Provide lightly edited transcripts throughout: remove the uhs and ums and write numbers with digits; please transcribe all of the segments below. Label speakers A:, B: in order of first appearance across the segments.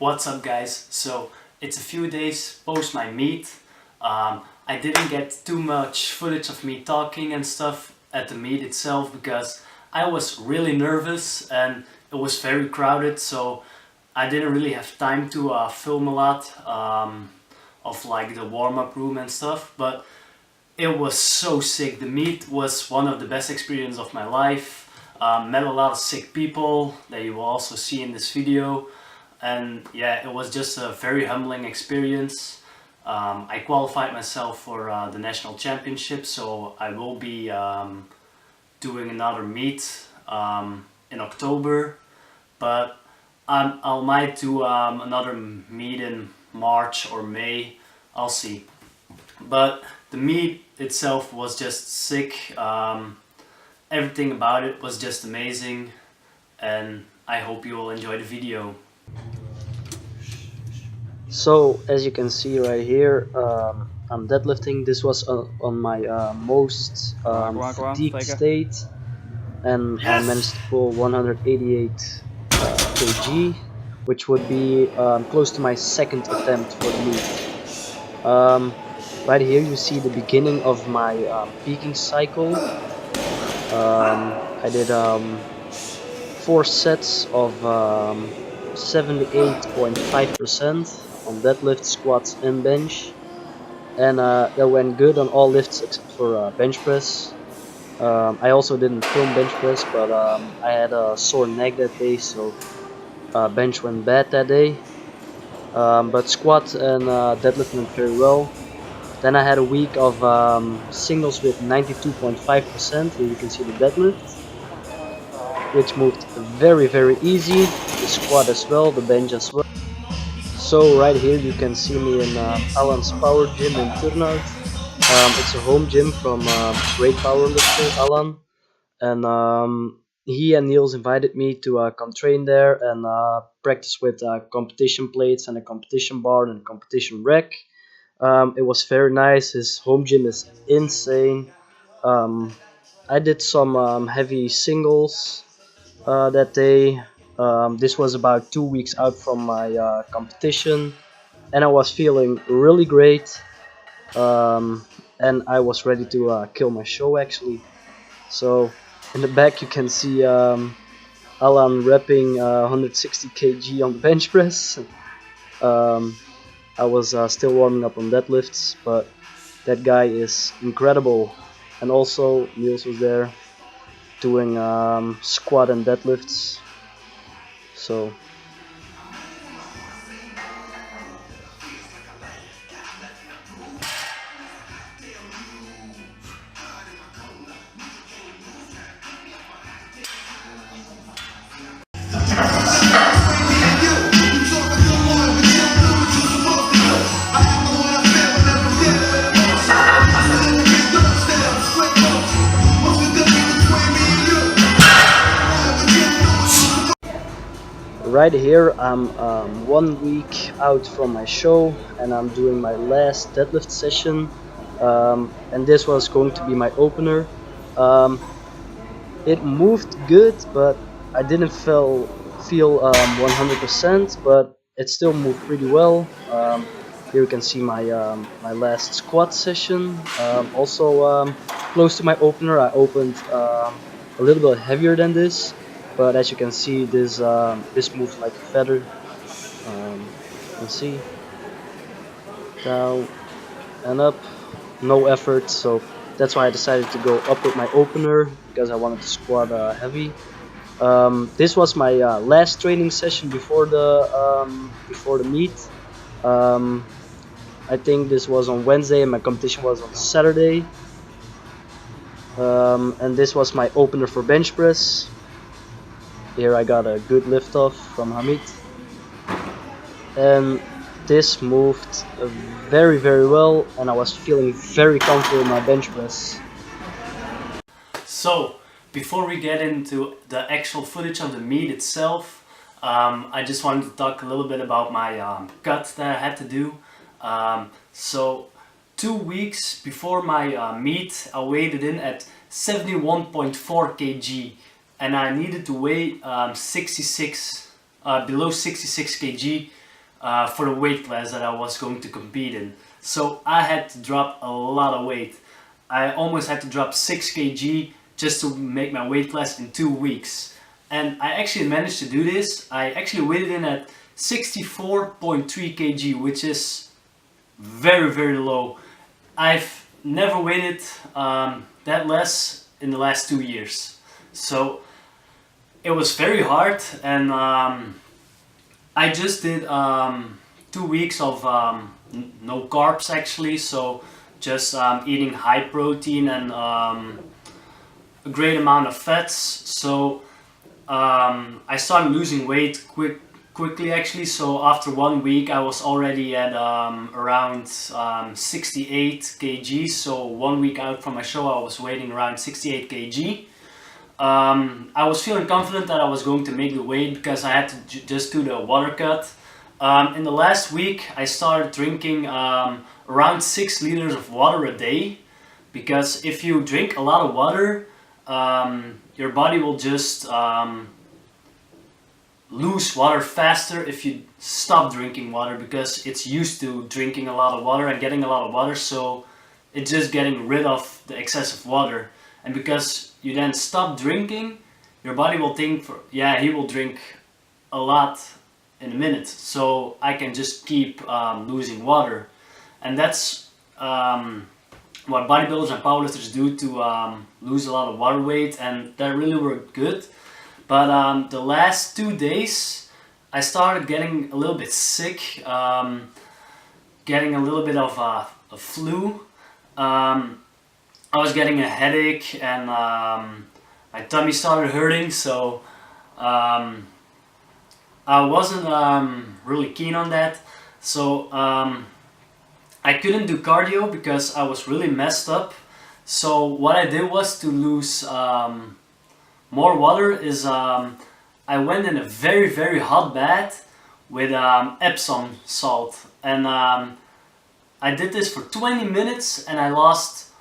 A: What's up guys? So it's a few days post my meet. I didn't get too much footage of me talking and stuff at the meet itself because I was really nervous and it was very crowded, so I didn't really have time to film a lot of like the warm-up room and stuff, but it was so sick. The meet was one of the best experiences of my life. Met a lot of sick people that you will also see in this video. And yeah, it was just a very humbling experience. I qualified myself for the national championship, so I will be doing another meet in October. But I might do another meet in March or May, I'll see. But the meet itself was just sick. Everything about it was just amazing, and I hope you will enjoy the video.
B: So as you can see right here, I'm deadlifting. This was on my most fatigued state, and I managed to pull 188 kg, which would be close to my second attempt for the meet. Right here you see the beginning of my peaking cycle. I did 4 sets of 78.5% on deadlift, squats and bench, and that went good on all lifts except for bench press. I also didn't film bench press, but I had a sore neck that day, so bench went bad that day. But squat and deadlift went very well. Then I had a week of singles with 92.5%. Here you can see the deadlift, which moved very easy. The squat as well, the bench as well. So right here you can see me in Alan's Power Gym in Turnhout. It's a home gym from great powerlifter Alan, and he and Niels invited me to come train there and practice with competition plates and a competition bar and a competition rack. It was very nice. His home gym is insane. I did some heavy singles that day. This was about 2 weeks out from my competition, and I was feeling really great. And I was ready to kill my show actually. So in the back you can see Alan repping 160 kg on the bench press. I was still warming up on deadlifts, but that guy is incredible. And also Niels was there doing squat and deadlifts. So right here I'm 1 week out from my show, and I'm doing my last deadlift session, and this was going to be my opener. It moved good, but I didn't feel 100%, but it still moved pretty well. Here you can see my last squat session. Also close to my opener, I opened a little bit heavier than this. But as you can see, this moves like a feather. You can see down and up, no effort. So that's why I decided to go up with my opener, because I wanted to squat heavy. This was my last training session before the meet. I think this was on Wednesday, and my competition was on Saturday. And this was my opener for bench press. Here I got a good lift off from Hamid, and this moved very well, and I was feeling very comfortable in my bench press.
A: So before we get into the actual footage of the meet itself, I just wanted to talk a little bit about my cut that I had to do. So 2 weeks before my meet, I weighed it in at 71.4 kg, and I needed to weigh 66, below 66 kg for the weight class that I was going to compete in. So I had to drop a lot of weight. I almost had to drop 6 kg just to make my weight class in 2 weeks. And I actually managed to do this. I actually weighed in at 64.3 kg, which is very, very low. I've never weighted that less in the last 2 years. So it was very hard, and I just did 2 weeks of no carbs actually, so just eating high protein and a great amount of fats. So I started losing weight quickly actually, so after 1 week I was already at around 68 kg, so 1 week out from my show I was weighing around 68 kg. I was feeling confident that I was going to make the weight because I had to just do the water cut. In the last week I started drinking around 6 liters of water a day, because if you drink a lot of water, your body will just lose water faster if you stop drinking water, because it's used to drinking a lot of water and getting a lot of water, so it's just getting rid of the excessive water. And because you then stop drinking, your body will think, yeah, he will drink a lot in a minute, so I can just keep losing water. And that's what bodybuilders and powerlifters do to lose a lot of water weight, and that really worked good. But the last 2 days I started getting a little bit sick, getting a little bit of a flu. I was getting a headache, and my tummy started hurting, so I wasn't really keen on that. So I couldn't do cardio because I was really messed up. So what I did was to lose more water is I went in a very, very hot bath with Epsom salt, and I did this for 20 minutes and I lost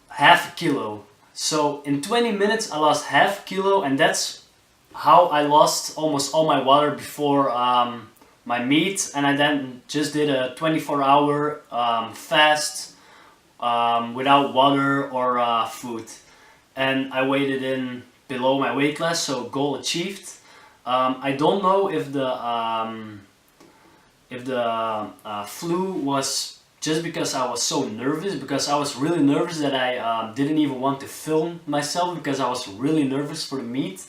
A: half a kilo. So in 20 minutes I lost half a kilo, and that's how I lost almost all my water before my meet. And I then just did a 24-hour fast without water or food, and I weighed it in below my weight class, so goal achieved. I don't know if the flu was just because I was so nervous, because I was really nervous that I didn't even want to film myself because I was really nervous for the meet.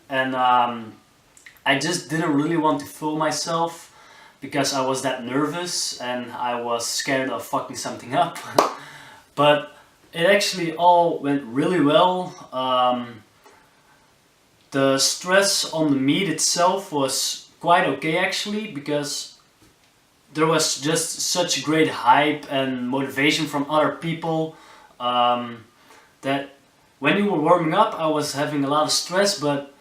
A: And I just didn't really want to film myself because I was that nervous and I was scared of fucking something up. But it actually all went really well. The stress on the meet itself was quite okay actually, because there was just such great hype and motivation from other people that when you were warming up I was having a lot of stress, but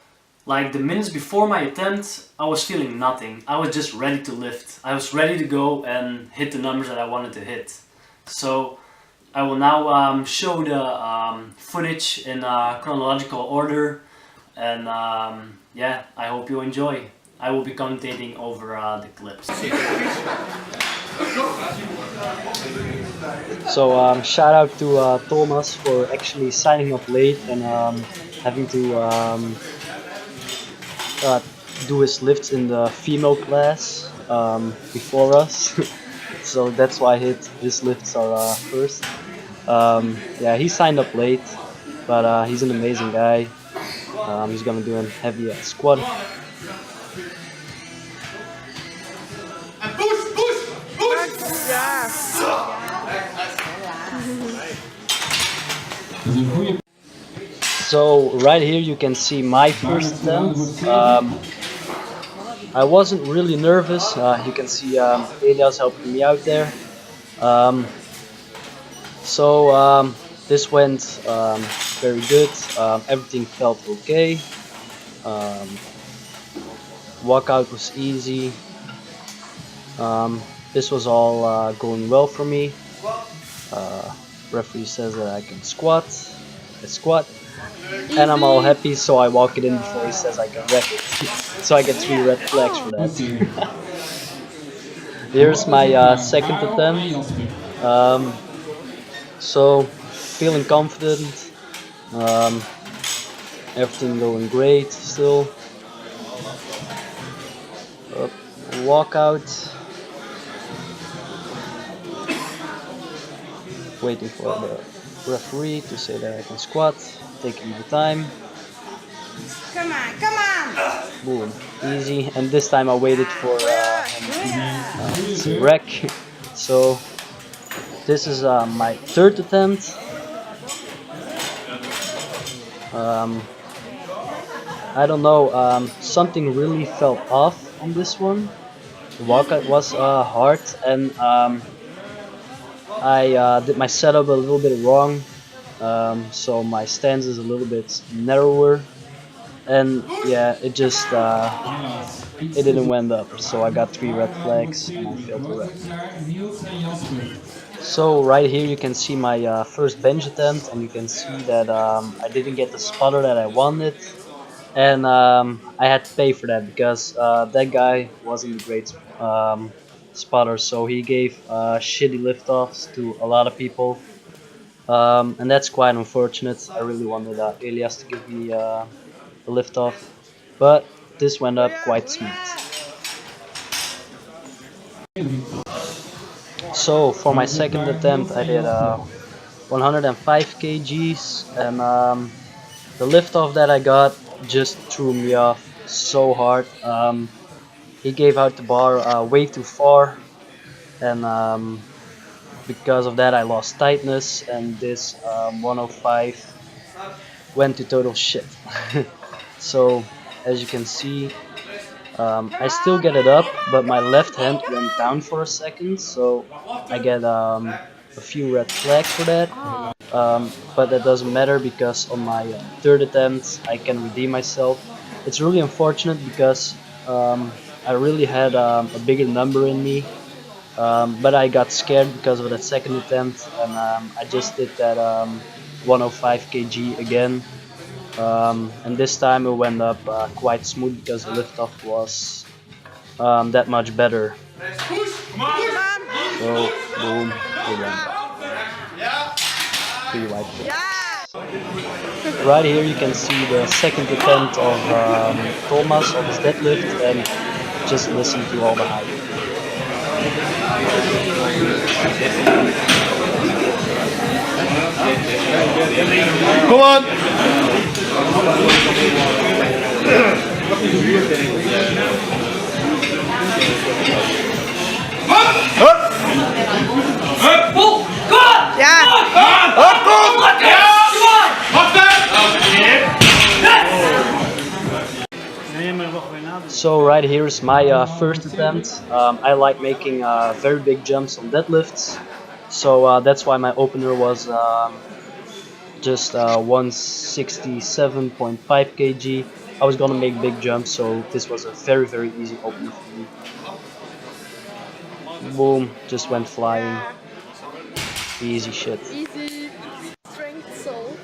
A: like the minutes before my attempt I was feeling nothing. I was just ready to lift. I was ready to go and hit the numbers that I wanted to hit. So I will now show the footage in chronological order, and yeah, I hope you enjoy. I will be commentating over the clips.
B: So shout out to Thomas for actually signing up late and having to do his lifts in the female class before us. So that's why his lifts are first. Yeah, he signed up late, but he's an amazing guy. He's gonna do a heavy squat. So right here you can see my first attempt. I wasn't really nervous. You can see Elias helping me out there. So this went very good. Everything felt okay. Walkout was easy. This was all going well for me. Referee says that I can squat. I squat. And I'm all happy, so I walk it in before he says I can rep it. So I get 3 red flags for that. Here's my second attempt. So feeling confident, um, everything going great still. Walkout, waiting for the referee to say that I can squat, taking my time.
C: Come on, come on!
B: Boom, easy. And this time I waited for him to wreck. So this is my third attempt. I don't know, something really felt off on this one. The walkout was hard, and I did my setup a little bit wrong, so my stance is a little bit narrower, and yeah, it just it didn't went up. So I got 3 red flags and I failed the rep. So right here you can see my first bench attempt, and you can see that I didn't get the spotter that I wanted, and I had to pay for that because that guy wasn't a great spotter, so he gave shitty liftoffs to a lot of people, and that's quite unfortunate. I really wanted Elias to give me a liftoff, but this went up quite smooth. So for my second attempt I did 105 kgs, and the liftoff that I got just threw me off so hard. He gave out the bar way too far, and because of that I lost tightness, and this 105 went to total shit. So as you can see, I still get it up, but my left hand went down for a second, so I get a few red flags for that. But that doesn't matter because on my third attempt I can redeem myself. It's really unfortunate because I really had a bigger number in me, but I got scared because of that second attempt, and I just did that 105 kg again, and this time it went up quite smooth because the liftoff was that much better. So boom, it went up. 3 white flags. Right here you can see the second attempt of Thomas on his deadlift, and just listen to all the hype.
D: Come on!
B: So right here is my first attempt. I like making very big jumps on deadlifts, so that's why my opener was just 167.5 kg. I was gonna make big jumps, so this was a very easy opener for me. Boom, just went flying. Easy shit.
C: Easy strength salt.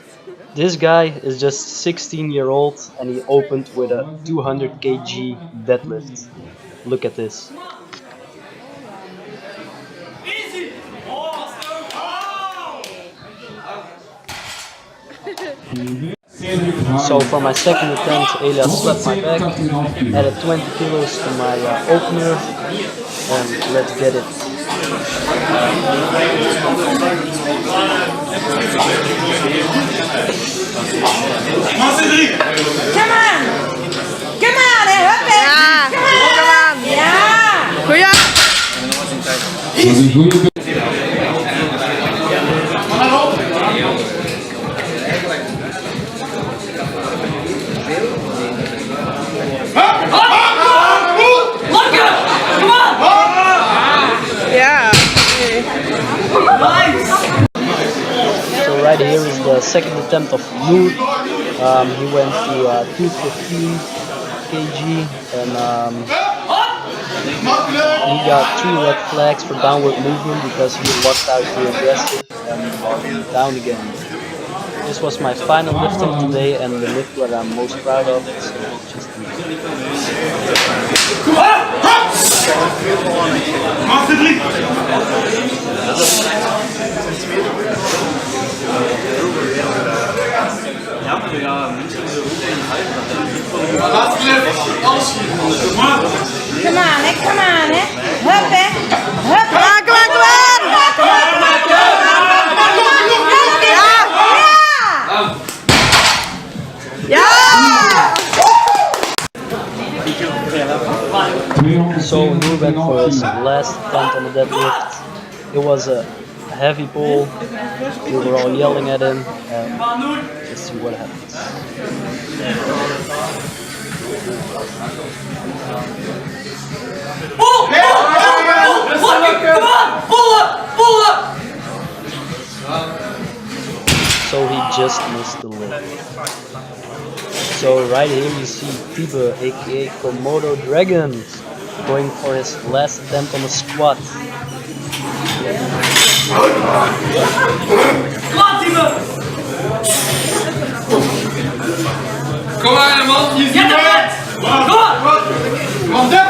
B: This guy is just 16-year-old, and he opened with a 200 kg deadlift. Look at this. So for my second attempt, Elias slapped my back, added 20 kilos to my opener, and let's get it.
C: Come on! Come on, help it! Come on! Yeah! Goeie!
B: So right here is the second attempt of Noor. He went to 215 kg, and he got 3 red flags for downward movement because he walked out too aggressive and walked down again. This was my final lifting today, and the lift that I'm most proud of is just
C: Come on, hè? Come on, hè? Hup, hè? Hup, hè? Kom aan, kom aan! Ja!
B: So we went for his last attempt on the deadlift. It was a heavy pull. We were all yelling at him. Let's see what happens.
A: Pull! Come on! Pull up!
B: So he just missed the leg. So right here you see Tibe, aka Komodo Dragon, going for his last attempt on the squat.
A: Come on, Tibe!
E: Kom aan, man. Je ziet
A: Get the mat! Come on!
E: Kom op, Dep.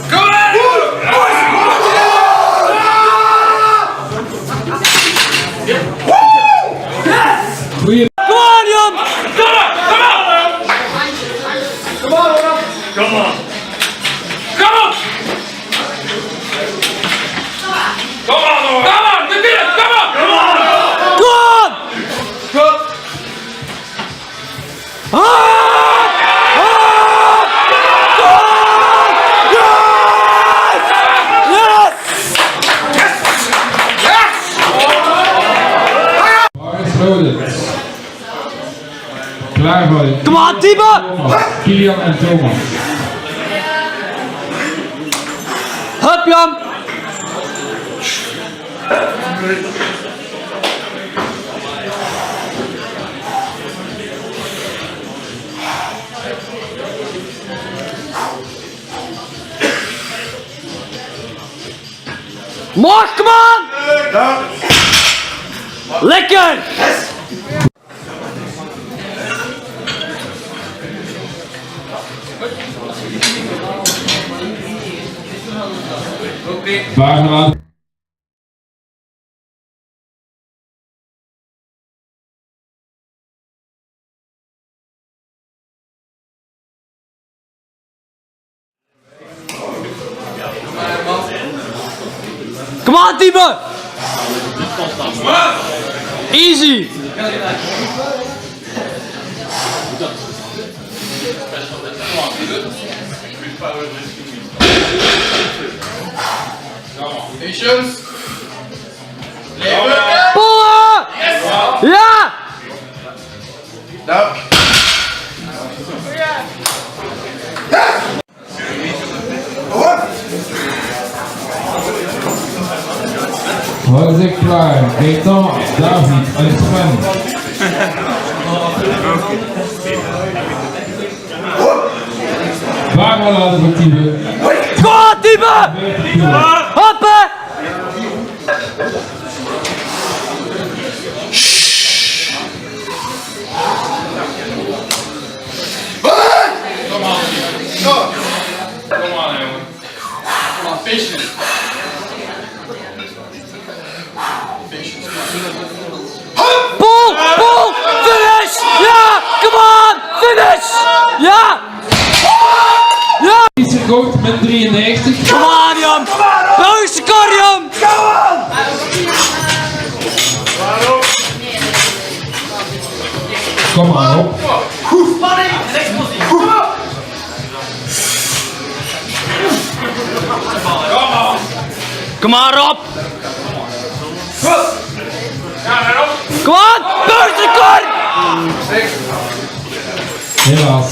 E: Kom aan!
A: Come on, Jan!
E: Come on! We did it! Come on!
A: Come on!
E: Goed!
D: Klaar voor je.
A: Come on, Tibe!
D: Kilian en Thomas.
A: Hup, Jan! Mark, come on! Lekker!
D: Baargelaten.
A: Come on, Tibe! Easy!
E: Patience.
A: Pullen! Ja!
E: Duik.
D: Wat is ik klaar? Gaetan, David en Sven. Baargelaten voor Tibe.
A: Kom on, Tibe! Hoppen!
E: Kom aan, jongen. Kom aan, patience.
A: Pull! Finish! Ja! Come on! Finish! Ja! Ja!
D: Is groot met 93.
A: Come on, Jan! Belgische kar, Jan!
D: Kom maar op.
A: Kom maar op! Kom on! Belgische kar!
D: Helaas.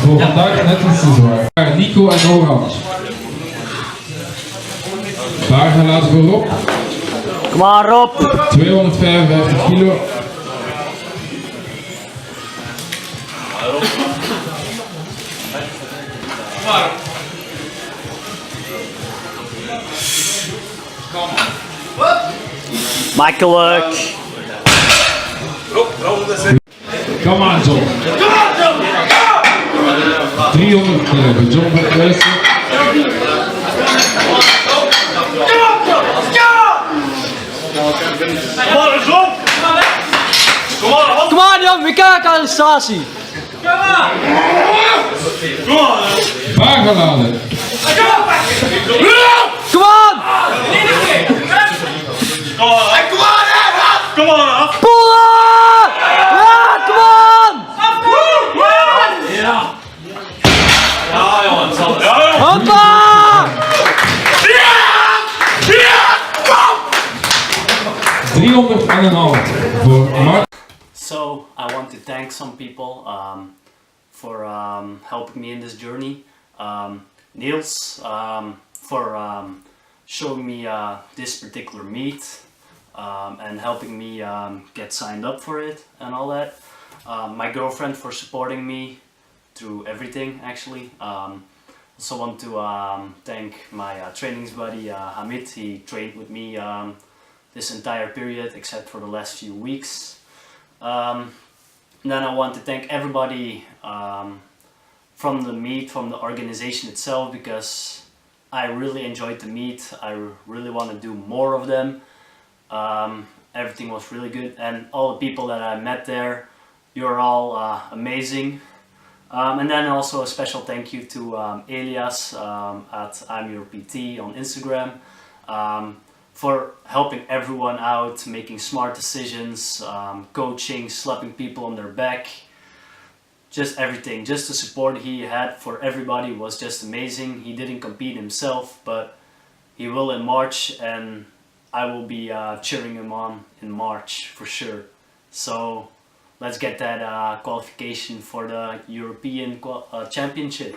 D: Voor vandaag net iets te zwaar. Nico en Orange. Baargelaten voorop.
A: Kom maar op!
D: 255 kilo.
A: Makkelijk!
D: Kom aan, John. 300 kilo. John van het luisteren.
A: Kom on, Jan! We kijken arrestatie!
D: Zwaar geladen.
C: Come on!
E: Come on up!
C: Pull up! Ja, come on!
E: Ja jongens,
C: Hoppa!
D: 300,5 voor Mark.
A: So I want to thank some people for helping me in this journey. Niels for showing me this particular meet and helping me get signed up for it and all that. My girlfriend for supporting me through everything actually. Also want to thank my trainings buddy Hamid. He trained with me this entire period except for the last few weeks. Then I want to thank everybody from the meet, from the organization itself, because I really enjoyed the meet. I really want to do more of them. Everything was really good, and all the people that I met there, you're all amazing. And then also a special thank you to Elias at I'm Your PT on Instagram. For helping everyone out, making smart decisions, coaching, slapping people on their back, just everything. Just the support he had for everybody was just amazing. He didn't compete himself, but he will in March, and I will be cheering him on in March for sure. So let's get that qualification for the European Championship.